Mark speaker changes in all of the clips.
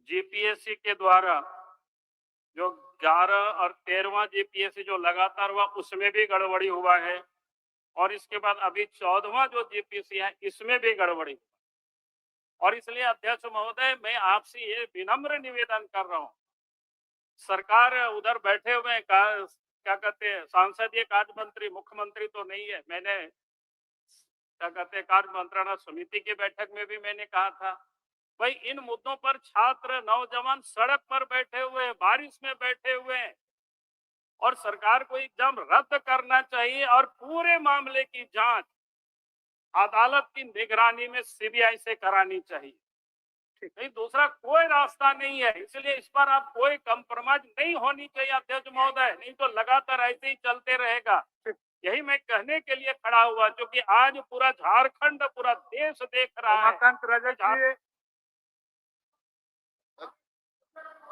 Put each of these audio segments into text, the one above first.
Speaker 1: GPSC के द्वारा जो 11 और 13वां जीपीएससी जो लगातार हुआ उसमें भी गड़बड़ी हुआ है और इसके बाद अभी 14वां जो जीपीएससी है इसमें भी गड़बड़ी। और इसलिए अध्यक्ष महोदय मैं आपसे ये विनम्र निवेदन कर रहा हूं, सरकार उधर बैठे हुए हैं, क्या कहते हैं सांसदीय कार्य मंत्री, मुख्यमंत्री तो नहीं है। मैंने क्या कहते हैं कार्य मंत्रणा समिति की बैठक में भी मैंने कहा था भाई इन मुद्दों पर छात्र नौजवान सड़क पर बैठे हुए हैं, बारिश में बैठे हुए हैं और सरकार को एकदम रद्द करना चाहिए और पूरे मामले की जांच अदालत की निगरानी में सीबीआई से करानी चाहिए। नहीं दूसरा कोई रास्ता नहीं है, इसलिए इस पर आप कोई कंप्रोमाइज नहीं होनी चाहिए अध्यक्ष महोदय, नहीं तो लगातार ऐसे ही चलते रहेगा। यही मैं कहने के लिए खड़ा हुआ, क्योंकि आज पूरा झारखंड पूरा देश देख रहा है।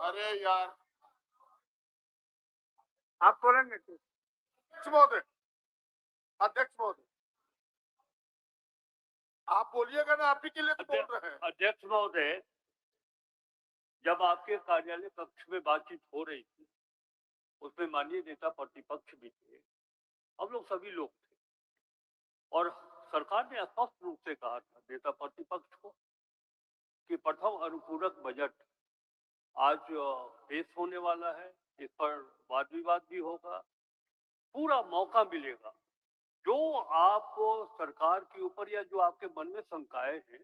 Speaker 2: अरे यार
Speaker 3: आप बोलेंगे
Speaker 2: महोदय, अध्यक्ष महोदय आप बोलिएगा ना, आप ही के लिए तो बोल रहे हैं।
Speaker 4: अध्यक्ष महोदय, जब आपके कार्यालय कक्ष में बातचीत हो रही थी उसमें माननीय नेता प्रतिपक्ष भी थे, हम लोग सभी लोग थे और सरकार ने स्पष्ट रूप से कहा था नेता प्रतिपक्ष को कि प्रथम अनुपूरक बजट आज पेश होने वाला है, इस पर वाद विवाद भी होगा, पूरा मौका मिलेगा। जो आप सरकार के ऊपर या जो आपके मन में शंकाएं हैं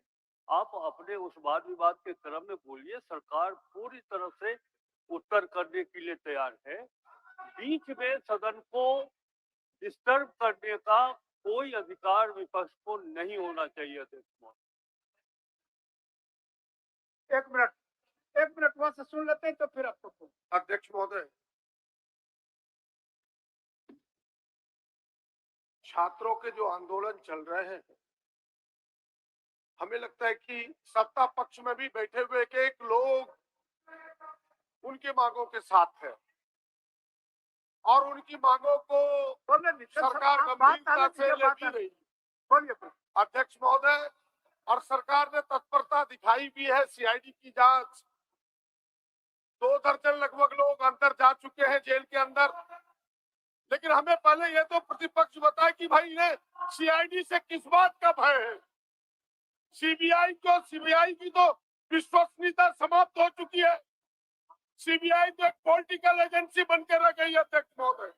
Speaker 4: आप अपने उस वाद विवाद के क्रम में बोलिए, सरकार पूरी तरह से उत्तर करने के लिए तैयार है। बीच में सदन को डिस्टर्ब करने का कोई अधिकार विपक्ष को नहीं होना चाहिए। अध्यक्ष
Speaker 3: एक मिनट वहां से सुन लेते हैं तो फिर आपको।
Speaker 2: अध्यक्ष महोदय, छात्रों के जो आंदोलन चल रहे हैं, हमें लगता है कि सत्ता पक्ष में भी बैठे हुए एक लोग उनकी मांगों के साथ है और उनकी मांगों को सरकार गंभीरता से लेती रही। अध्यक्ष महोदय, और सरकार ने तत्परता दिखाई भी है। सीआईडी की जांच, 2 दर्जन लगभग लोग अंदर जा चुके हैं जेल के अंदर, लेकिन हमें पहले ये तो प्रतिपक्ष बताए कि भाई इन्हें सीआईडी से किस बात का भय है। सीबीआई की तो विश्वसनीयता समाप्त हो चुकी है। सीबीआई तो एक पॉलिटिकल एजेंसी बनकर रह गई। अध्यक्ष महोदय,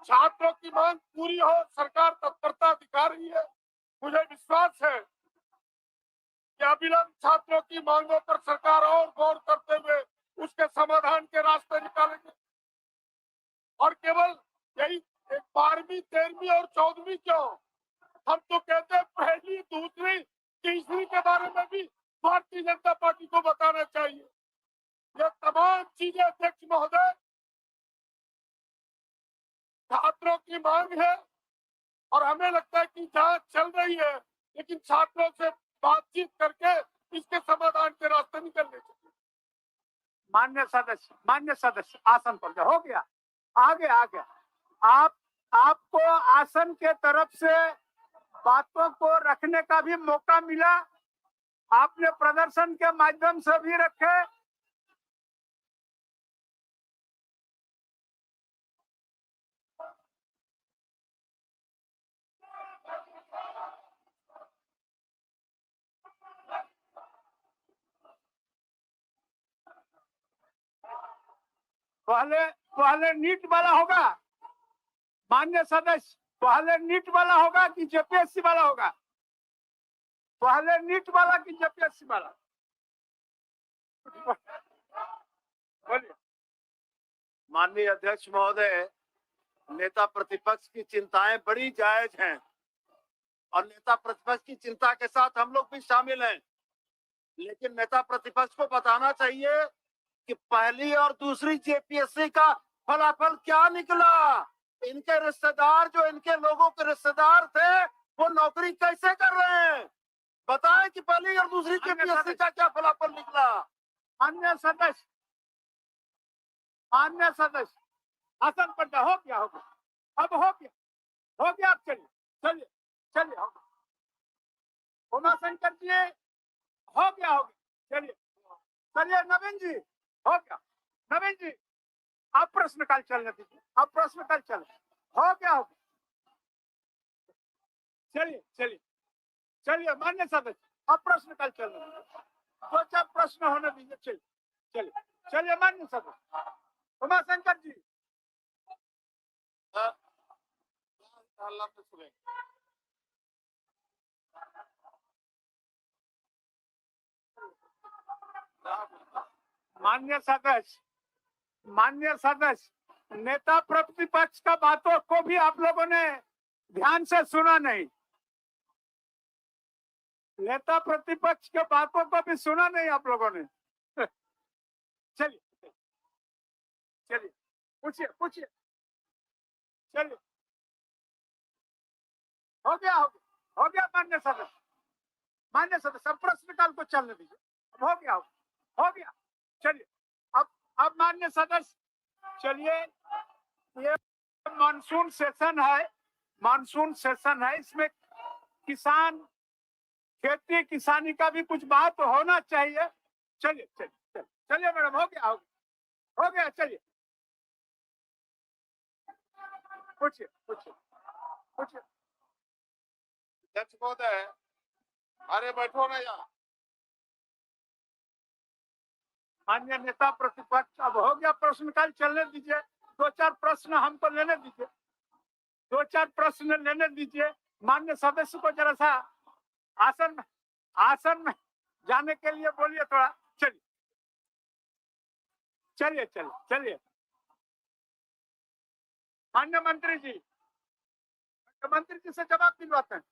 Speaker 2: छात्रों की मांग पूरी हो, सरकार तत्परता दिखा रही है। मुझे विश्वास है कि अविलंब छात्रों की मांगों पर सरकार और गौर करते हुए उसके समाधान के रास्ते निकालेंगे। और केवल यही 12वीं, 13वीं और 14वीं क्यों, हम तो कहते हैं पहली, दूसरी, तीसरी के बारे में भी भारतीय जनता पार्टी को बताना चाहिए। ये तमाम चीजें अध्यक्ष महोदय छात्रों की मांग है और हमें लगता है कि जांच चल रही है, लेकिन छात्रों से बातचीत करके इसके समाधान के रास्ते निकलने चाहिए।
Speaker 3: मान्य सदस्य आसन पर हो गया, आगे आपको आसन के तरफ से बातों को रखने का भी मौका मिला। आपने प्रदर्शन के माध्यम से भी रखे। पहले नीट वाला होगा मान्य सदस्य, पहले नीट वाला होगा कि जेपीएससी वाला होगा? पहले नीट वाला कि जेपीएससी वाला? बोलिए।
Speaker 5: माननीय अध्यक्ष महोदय, नेता प्रतिपक्ष की चिंताएं बड़ी जायज हैं और नेता प्रतिपक्ष की चिंता के साथ हम लोग भी शामिल हैं, लेकिन नेता प्रतिपक्ष को बताना चाहिए कि पहली और दूसरी जेपीएससी का फलाफल क्या निकला। इनके रिश्तेदार, जो इनके लोगों के रिश्तेदार थे, वो नौकरी कैसे कर रहे हैं? बताएं कि पहली और दूसरी जेपीएससी का क्या फलाफल निकला।
Speaker 3: मान्य सदस्य आसन पर हो गया, अब हो गया। आप चलिए उमा शंकर जी, हो गया, चलिए चलिए नवीन जी, हो गया। नवीन जी, आप प्रश्नकाल चलने दीजिए, आप प्रश्नकाल चल, हो गया, हो गया। चलिए चलिए चलिए मान्य सदस्य, अब प्रश्नकाल चलने दीजिए, 2-4 प्रश्न होने दीजिए। चलिए चलिए चलिए मान्य सदस्य उमाशंकर जी।
Speaker 2: हल्ला में सुने
Speaker 3: मान्य सदस्य नेता प्रतिपक्ष का बातों को भी आप लोगों ने ध्यान से सुना नहीं, नेता प्रतिपक्ष के बातों को भी सुना नहीं आप लोगों ने। चलिए चलिए पूछिए पूछिए, चलिए हो गया, हो गया, हो गया। मान्य सदस्य सब प्रश्नकाल को चलने दीजिए, हो गया, हो गया। चलिए अब मान्य सदस्य, चलिए ये मानसून सेशन है, मानसून सेशन है, इसमें किसान खेती किसानी का भी कुछ बात होना चाहिए। चलिए चलिए चलिए चलिए मैडम, हो गया, हो गया। चलिए पूछिए पूछिए पूछिए।
Speaker 2: अध्यक्ष महोदय, अरे बैठो ना यार।
Speaker 3: माननीय नेता प्रतिपक्ष, अब हो गया प्रश्नकाल, चलने दीजिए, 2-4 प्रश्न हमको लेने दीजिए, 2-4 प्रश्न लेने दीजिए। माननीय सदस्य को जरा सा आसन में जाने के लिए बोलिए थोड़ा। चलिए चलिए चलिए चलिए माननीय मंत्री जी से जवाब दिलवाते हैं,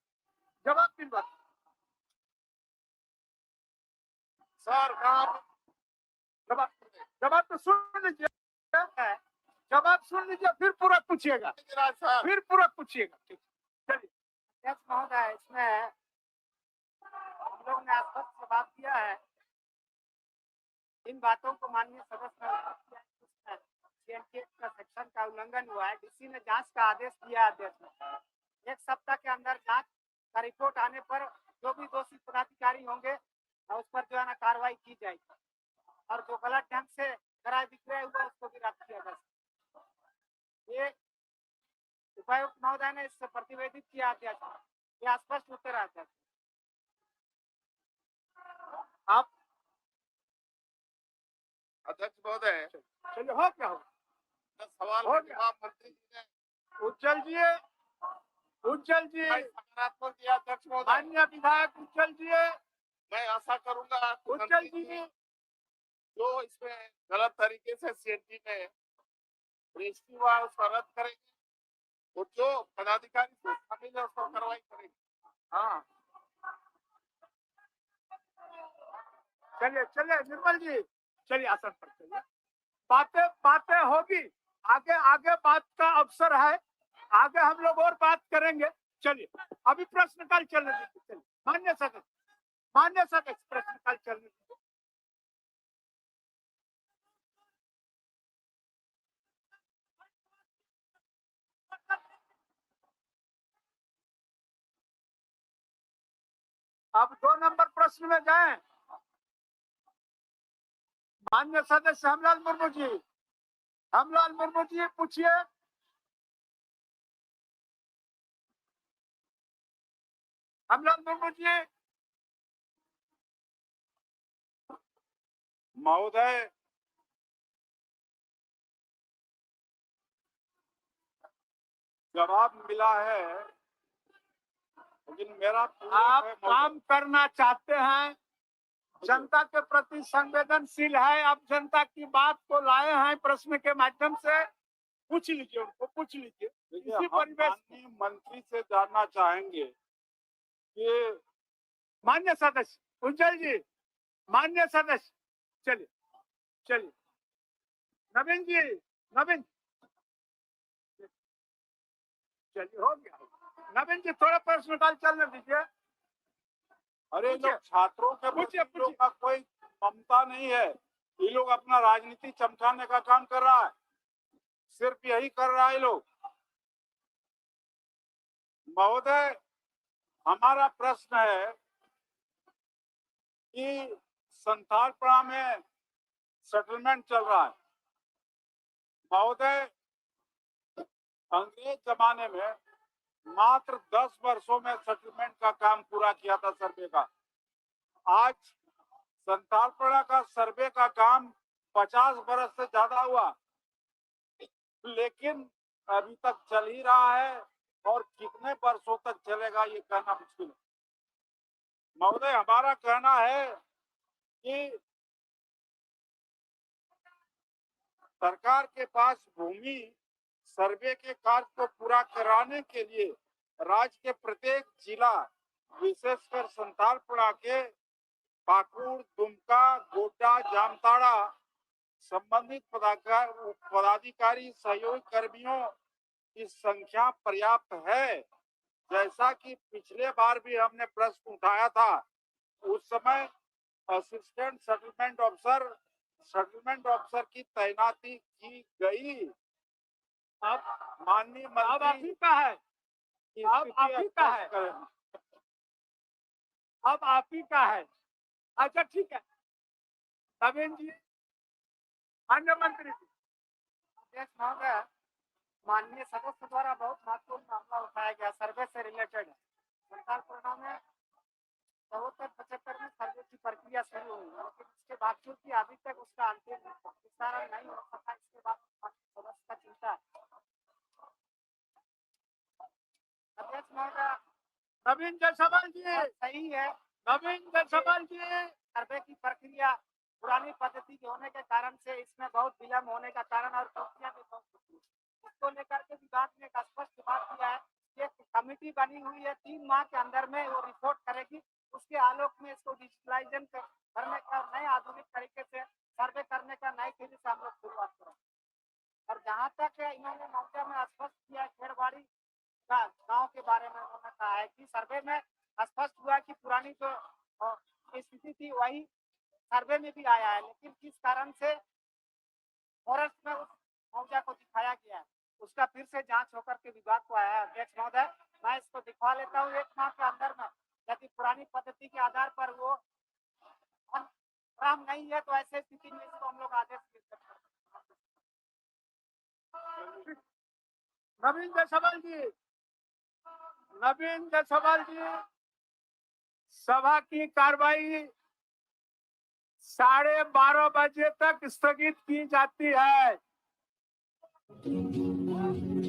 Speaker 3: जवाब दिलवाते हैं।
Speaker 2: सर कहाँ
Speaker 3: जवाब तो सुन लीजिए, जवाब सुन लीजिए, फिर पूरा पूछिएगा,
Speaker 2: सर?
Speaker 3: फिर पूरा पूछिएगा। ठीक, चलिए।
Speaker 6: अध्यक्ष महोदय, इसमें हम लोग ने स्पष्ट जवाब दिया है, इन बातों को माननीय सदस्य ने सीएनटी का सेक्शन का उल्लंघन हुआ है। डीसी ने जांच का आदेश दिया है अध्यक्ष। 1 सप्ताह के अंदर जांच का रिपोर्ट आने पर जो भी दोषी पदाधिकारी होंगे उस पर जो है ना कार्रवाई की जाएगी, और जो गलत ढंग से क्रय विक्रय हुआ उसको भी रद्द किया जा सकता है। ये उपायुक्त महोदय ने इससे प्रतिवेदित किया अध्यक्ष, ये स्पष्ट उत्तर है अध्यक्ष।
Speaker 3: आप
Speaker 2: अध्यक्ष महोदय,
Speaker 3: चलिए, हो क्या हो,
Speaker 2: सवाल
Speaker 3: हो
Speaker 2: का
Speaker 3: गया।
Speaker 2: जवाब मंत्री जी ने
Speaker 3: उज्जवल जी
Speaker 2: सकारात्मक दिया। अध्यक्ष महोदय,
Speaker 3: माननीय विधायक उज्जवल जी,
Speaker 2: मैं आशा करूंगा कि
Speaker 3: उज्जवल
Speaker 2: मंत्री
Speaker 3: जी
Speaker 2: जो इसमें गलत तरीके से सीएनटी में रजिस्ट्री हुआ है उसका रद्द करेंगे, और जो पदाधिकारी से शामिल है उसको कार्रवाई करेंगे।
Speaker 3: हाँ चलिए चलिए निर्मल जी, चलिए आसन पर चलिए, बातें होगी, आगे आगे बात का अवसर है, आगे हम लोग और बात करेंगे। चलिए अभी प्रश्नकाल चलने दीजिए। चलिए मान्य सदस्य प्रश्नकाल चलने दीजिए। अब 2 नंबर प्रश्न में जाएं। मान्य सदस्य हमलाल मुर्मू जी पूछिए। हमलाल मुर्मू जी।
Speaker 2: महोदय, जवाब मिला है, लेकिन मेरा
Speaker 3: आप काम करना चाहते हैं, जनता के प्रति संवेदनशील है, आप जनता की बात को लाए हैं प्रश्न के माध्यम से, पूछ लीजिए, उनको पूछ लीजिए। इसी परिवेश
Speaker 2: मंत्री से जानना चाहेंगे कि
Speaker 3: मान्य सदस्य उज्जवल जी, मान्य सदस्य, चलिए चलिए नवीन जी, चलिए हो गया। नवीन जी थोड़ा प्रश्नकाल चलने दीजिए।
Speaker 2: अरे लोग छात्रों के प्रति लोग का कोई ममता नहीं है, ये लोग अपना राजनीति चमकाने का काम कर रहा है, सिर्फ यही कर रहा है लोग। महोदय, हमारा प्रश्न है कि संथालपड़ा में
Speaker 3: सेटलमेंट चल रहा है। महोदय, अंग्रेज जमाने में मात्र 10 वर्षों में सेटलमेंट का काम पूरा किया था सर्वे का। आज संथालपड़ा का सर्वे का काम 50 वर्ष से ज्यादा हुआ, लेकिन अभी तक चल ही रहा है और कितने वर्षों तक चलेगा ये कहना मुश्किल है। महोदय, हमारा कहना है कि सरकार के पास भूमि सर्वे के कार्य को पूरा कराने के लिए राज्य के प्रत्येक जिला, विशेषकर संथालपड़ा के पाकुड़, दुमका, गोड्डा, जामताड़ा संबंधित पदाधिकारी, सहयोगी कर्मियों की संख्या पर्याप्त है। जैसा कि पिछले बार भी हमने प्रश्न उठाया था, उस समय असिस्टेंट सेटलमेंट ऑफिसर की तैनाती की गई। अब माननीय मंत्री, अब आप ही का है, अब आप ही का है। अच्छा, ठीक है। नवीन जी, माननीय मंत्री जी।
Speaker 6: अध्यक्ष महोदय, माननीय सदस्य द्वारा बहुत महत्वपूर्ण मामला उठाया गया, सर्वे से रिलेटेड है। संथालपड़ा में 74-75 में सर्वे की प्रक्रिया शुरू हुई, लेकिन इसके बावजूद भी अभी तक उसका अंतिम निस्तारण नहीं हो सका। इसके बाद सदस्य का चिंता है। अध्यक्ष महोदय,
Speaker 3: नवीन जायसवाल जी,
Speaker 6: सही है।
Speaker 3: नवीन जायसवाल जी,
Speaker 6: सर्वे की प्रक्रिया पुरानी पद्धति के होने के कारण से इसमें बहुत विलम्ब होने का कारण और त्रुटियां भी बहुत होती है। इसको लेकर के विभाग ने एक स्पष्ट बात किया है। एक कमेटी बनी हुई है, 3 माह के अंदर में वो रिपोर्ट करेगी। उसके आलोक में इसको डिजिटलाइजेशन करने का, नए आधुनिक तरीके से सर्वे करने का नए तरीके से हम लोग शुरुआत करेंगे। और जहाँ तक इन्होंने मौके में स्पष्ट किया खेड़बाड़ी का गाँव के बारे में, उन्होंने कहा है कि सर्वे में स्पष्ट हुआ कि पुरानी जो स्थिति थी वही सर्वे में भी आया है, लेकिन किस कारण से फॉरेस्ट में उस मौजा को दिखाया गया है, उसका फिर से जांच होकर के विभाग को आया है। अध्यक्ष महोदय, मैं इसको दिखवा लेता हूँ। 1 माह के अंदर में यदि पुरानी पद्धति के आधार पर वो काम नहीं है तो ऐसे स्थिति में इसको हम लोग आदेश दे सकते हैं।
Speaker 3: नवीन जायसवाल जी, नवीन जायसवाल जी, सभा की कार्रवाई 12:30 बजे तक स्थगित की जाती है।